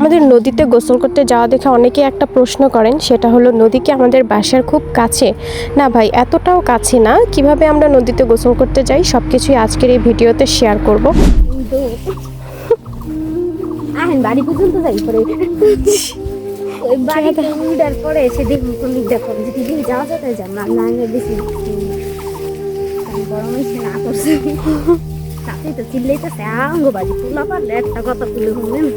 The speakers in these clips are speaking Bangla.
আমাদের নদীতে গোসল করতে যাওয়া দেখে অনেকেই একটা প্রশ্ন করেন, সেটা হলো নদী কি আমাদের বাসার খুব কাছে? না ভাই, এতটাও কাছে না। কিভাবে আমরা নদীতে গোসল করতে যাই সব কিছুই আজকের এই ভিডিওতে শেয়ার করব। বাড়ি পর্যন্ত যাই পরে ওই বাড়িতে উঠার পরে এসে দেখুন কোন দিক দেখো যদি যাওয়া যেতে যান না বেশি গরম হয়েছে না করছে তাতেই তো চিল্লাইতেছে আঙ্গ বাড়ি তোলা পারলে একটা কথা তুলে শুনলেন।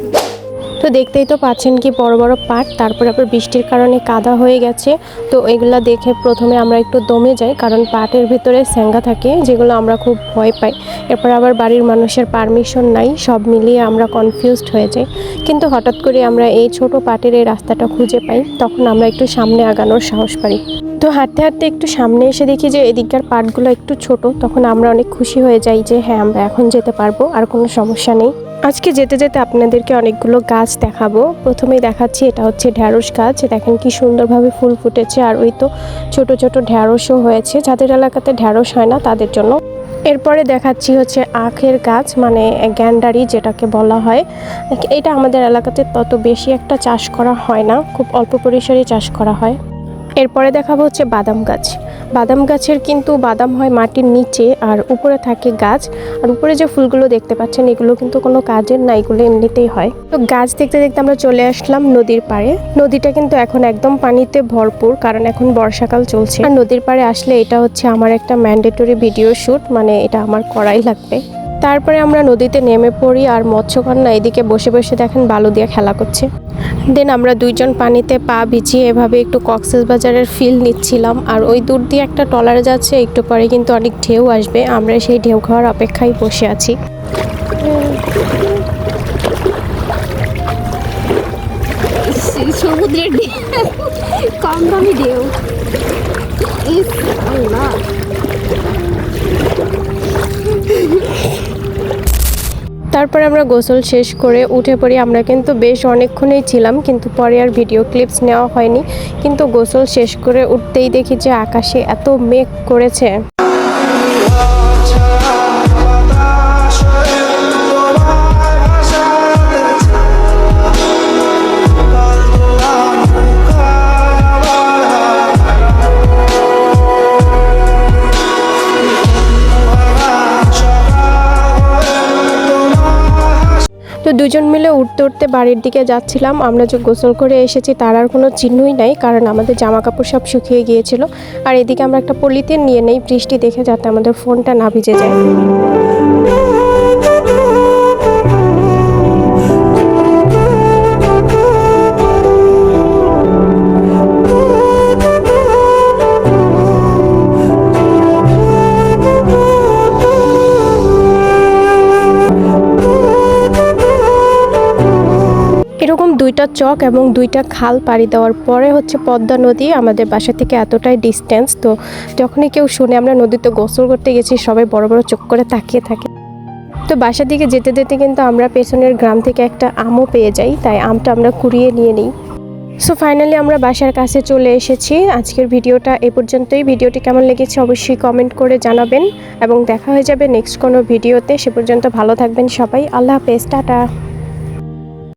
তো দেখতেই তো পাচ্ছেন কি বড় বড় পাট, তারপর আবার বৃষ্টির কারণে কাদা হয়ে গেছে। তো এগুলা দেখে প্রথমে আমরা একটু দমে যাই, কারণ পাটের ভিতরে স্যাঙ্গা থাকে যেগুলো আমরা খুব ভয় পাই। এরপর আবার বাড়ির মানুষের পারমিশন নাই, সব মিলিয়ে আমরা কনফিউজড হয়ে যাই। কিন্তু হঠাৎ করে আমরা এই ছোট পাটের এই রাস্তাটা খুঁজে পাই, তখন আমরা একটু সামনে আগানোর সাহস পাই। তো হাঁটতে হাঁটতে একটু সামনে এসে দেখি যে এদিককার পাটগুলো একটু ছোট, তখন আমরা অনেক খুশি হয়ে যাই যে হ্যাঁ, আমরা এখন যেতে পারবো, আর কোনো সমস্যা নেই। আজকে যেতে যেতে আপনাদেরকে অনেকগুলো গাছ দেখাবো। প্রথমেই দেখাচ্ছি, এটা হচ্ছে ঢ্যাঁড়স গাছ। দেখেন কি সুন্দরভাবে ফুল ফুটেছে, আর ওই তো ছোট ছোট ঢ্যাঁড়সও হয়েছে, যাদের এলাকাতে ঢ্যাঁড়স হয় না তাদের জন্য। এরপরে দেখাচ্ছি হচ্ছে আখের গাছ, মানে গ্যান্ডারি যেটাকে বলা হয়। এটা আমাদের এলাকাতে তত বেশি একটা চাষ করা হয় না, খুব অল্প পরিসরে চাষ করা হয়। এরপরে দেখাবো হচ্ছে বাদাম গাছ। বাদাম গাছের কিন্তু বাদাম হয় মাটির নিচে, আর উপরে থাকে গাছ। আর উপরে যে ফুলগুলো দেখতে পাচ্ছেন এগুলো কিন্তু কোনো কাজের না, এগুলো এমনিতেই হয়। তো গাছ দেখতে দেখতে আমরা চলে আসলাম নদীর পাড়ে। নদীটা কিন্তু এখন একদম পানিতে ভরপুর, কারণ এখন বর্ষাকাল চলছে। আর নদীর পাড়ে আসলে এটা হচ্ছে আমার একটা ম্যান্ডেটরি ভিডিও শ্যুট, মানে এটা আমার করাই লাগবে। তারপরে আমরা নদীতে নেমে পড়ি, আর মৎস্যকন্যা এদিকে বসে বসে দেখেন বালু দিয়ে খেলা করছে। দেন আমরা দুইজন পানিতে পা ভিজিয়ে এভাবে একটু কক্সবাজারের ফিল নিচ্ছিলাম। আর ওই দূর দিয়ে একটা ট্রলার যাচ্ছে, একটু পরে কিন্তু অনেক ঢেউ আসবে, আমরা সেই ঢেউ খাওয়ার অপেক্ষায় বসে আছি। সমুদ্রের কম দামি ঢেউ। তারপরে আমরা গোসল শেষ করে উঠে পড়ি। আমরা কিন্তু বেশ অনেকক্ষণই ছিলাম, কিন্তু পরে আর ভিডিও ক্লিপস নেওয়া হয়নি। কিন্তু গোসল শেষ করে উঠতেই দেখি যে আকাশে এত মেঘ করেছে। তো দুজন মিলে উঠতে উঠতে বাড়ির দিকে যাচ্ছিলাম। আমরা যে গোসল করে এসেছি তার আর কোনো চিহ্নই নাই, কারণ আমাদের জামা কাপড় সব শুকিয়ে গিয়েছিল। আর এদিকে আমরা একটা পলিথিন নিয়ে নেই বৃষ্টি দেখে, যাতে আমাদের ফোনটা না ভিজে যায়। এরকম দুইটা চক এবং দুইটা খাল পাড়ি দেওয়ার পরে হচ্ছে পদ্মা নদী। আমাদের বাসা থেকে এতটাই ডিস্টেন্স। তো যখনই কেউ শুনে আমরা নদীতে গোসল করতে গেছি, সবাই বড় বড় চোখ করে তাকিয়ে থাকে। তো বাসার দিকে যেতে যেতে কিন্তু আমরা পেছনের গ্রাম থেকে একটা আমও পেয়ে যাই, তাই আমটা আমরা কুড়িয়ে নিয়ে নিই। সো ফাইনালি আমরা বাসার কাছে চলে এসেছি। আজকের ভিডিওটা এ পর্যন্তই। ভিডিওটি কেমন লেগেছে অবশ্যই কমেন্ট করে জানাবেন, এবং দেখা হয়ে যাবে নেক্সট কোনো ভিডিওতে। সে পর্যন্ত ভালো থাকবেন সবাই। আল্লাহ হাফেজ, টাটা।